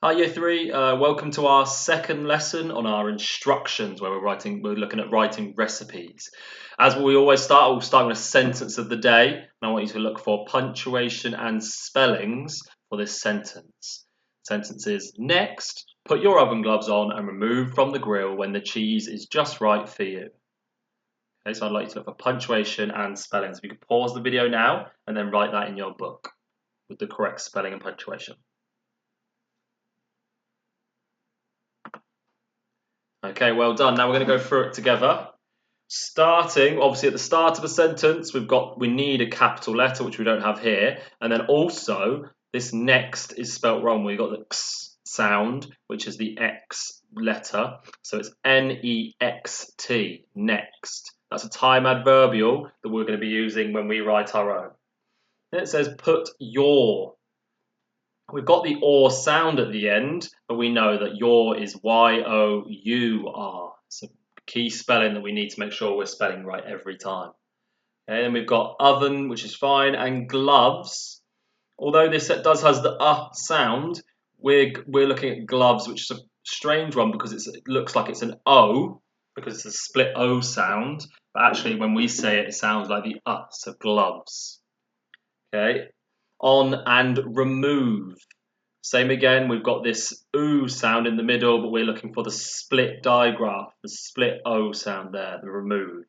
Hi Year 3, welcome to our second lesson on our instructions where we're looking at writing recipes. As we always start, we'll start with a sentence of the day, and I want you to look for punctuation and spellings for this sentence. Sentence is, next, put your oven gloves on and remove from the grill when the cheese is just right for you. Okay, so I'd like you to look for punctuation and spellings. If you could pause the video now and then write that in your book with the correct spelling and punctuation. Okay, well done. Now we're going to go through it together. Starting, obviously at the start of a sentence, we need a capital letter, which we don't have here. And then also, this next is spelt wrong. We've got the X sound, which is the X letter. So it's N-E-X-T, next. That's a time adverbial that we're going to be using when we write our own. Then it says put your. We've got the or sound at the end, but we know that your is Y-O-U-R. It's a key spelling that we need to make sure we're spelling right every time. Okay, then we've got oven, which is fine, and gloves. Although this does has the sound, we're looking at gloves, which is a strange one because it looks like it's an O, because it's a split O sound, but actually when we say it, it sounds like the so gloves. Okay. On and remove. Same again, we've got this oo sound in the middle, but we're looking for the split digraph, the split O sound there, the remove.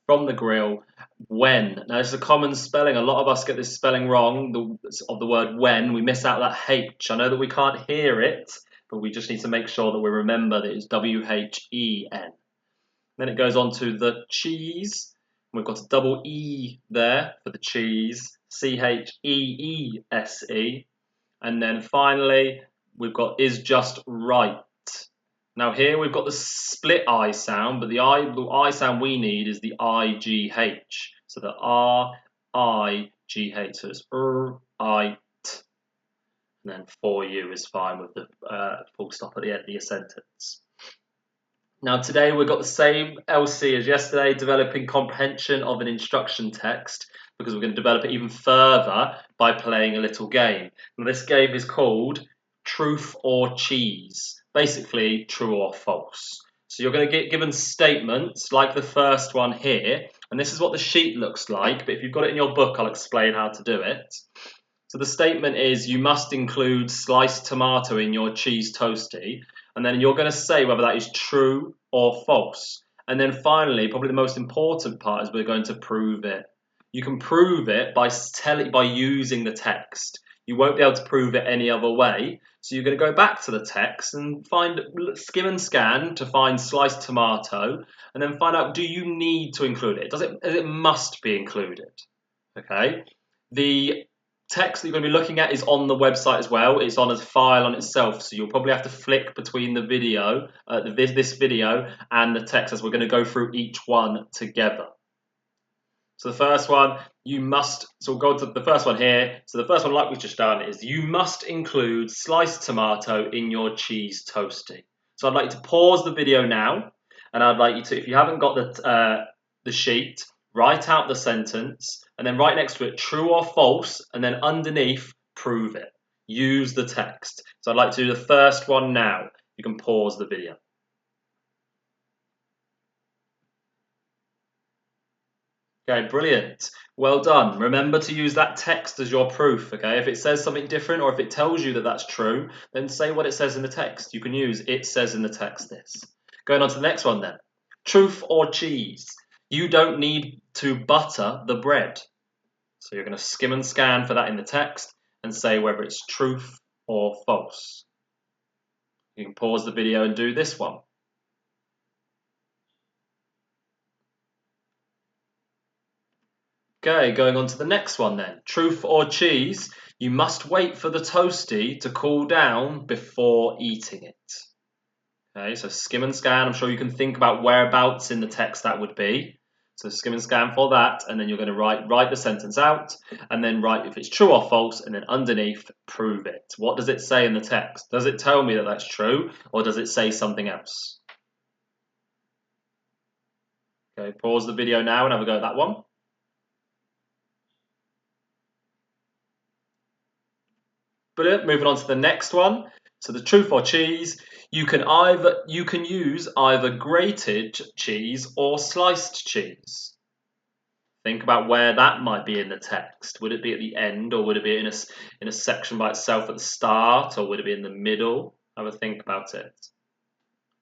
From the grill, when. Now, this is a common spelling. A lot of us get this spelling wrong of the word when. We miss out that H. I know that we can't hear it, but we just need to make sure that we remember that it's W-H-E-N. Then it goes on to the cheese. We've got a double E there for the cheese. C-H-E-E-S-E. And then finally, we've got is just right. Now here we've got the split I sound, but the I sound we need is the I-G-H. So the R-I-G-H. So it's I-T. And then for you is fine with the full stop at the end of your sentence. Now today we've got the same LC as yesterday, developing comprehension of an instruction text, because we're going to develop it even further by playing a little game. Now this game is called Truth or Cheese, basically true or false. So you're going to get given statements like the first one here, and this is what the sheet looks like, but if you've got it in your book, I'll explain how to do it. So the statement is you must include sliced tomato in your cheese toastie, and then you're going to say whether that is true or false. And then finally, probably the most important part is we're going to prove it. You can prove it by using the text. You won't be able to prove it any other way. So you're going to go back to the text and skim and scan to find sliced tomato, and then find out, do you need to include it? Does it must be included? Okay. The text that you're going to be looking at is on the website as well. It's on a file on itself, so you'll probably have to flick between the video, this video, and the text as we're going to go through each one together. So the first one, so we'll go to the first one here. So the first one, like we've just done, is you must include sliced tomato in your cheese toastie. So I'd like you to pause the video now, and I'd like you to, if you haven't got the sheet, write out the sentence, and then right next to it, true or false, and then underneath, prove it. Use the text. So I'd like to do the first one now. You can pause the video. Okay, brilliant. Well done. Remember to use that text as your proof, okay? If it says something different or if it tells you that that's true, then say what it says in the text. You can use it says in the text this. Going on to the next one then. Truth or cheese? You don't need to butter the bread. So you're going to skim and scan for that in the text and say whether it's truth or false. You can pause the video and do this one. Okay, going on to the next one then. Truth or cheese? You must wait for the toastie to cool down before eating it. Okay, so skim and scan. I'm sure you can think about whereabouts in the text that would be. So skim and scan for that, and then you're going to write the sentence out, and then write if it's true or false, and then underneath, prove it. What does it say in the text? Does it tell me that that's true, or does it say something else? Okay, pause the video now and have a go at that one. Brilliant. Moving on to the next one. So the truth or cheese, you can use either grated cheese or sliced cheese. Think about where that might be in the text. Would it be at the end, or would it be in a section by itself at the start, or would it be in the middle? Have a think about it.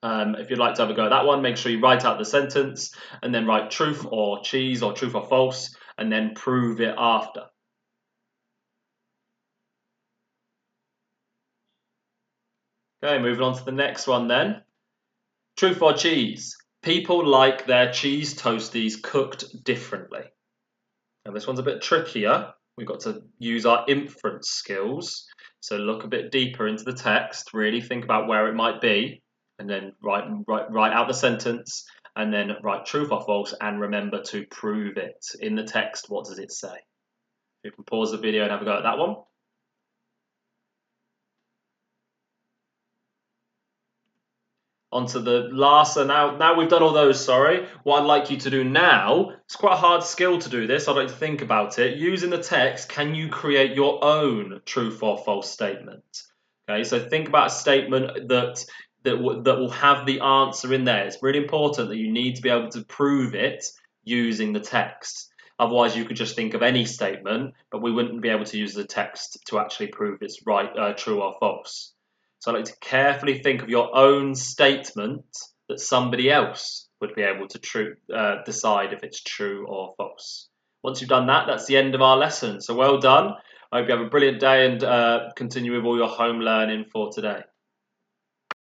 If you'd like to have a go at that one, make sure you write out the sentence and then write truth or cheese or truth or false, and then prove it after. Okay, moving on to the next one then. Truth or cheese? People like their cheese toasties cooked differently. Now this one's a bit trickier. We've got to use our inference skills. So look a bit deeper into the text, really think about where it might be, and then write out the sentence, and then write truth or false, and remember to prove it. In the text, what does it say? You can pause the video and have a go at that one. Onto the last, so now we've done all those, sorry. What I'd like you to do now, it's quite a hard skill to do this, I'd like to think about it. Using the text, can you create your own truth or false statement? Okay, so think about a statement that will have the answer in there. It's really important that you need to be able to prove it using the text. Otherwise, you could just think of any statement, but we wouldn't be able to use the text to actually prove it's right, true or false. So I'd like to carefully think of your own statement that somebody else would be able to decide if it's true or false. Once you've done that, that's the end of our lesson. So well done. I hope you have a brilliant day and continue with all your home learning for today.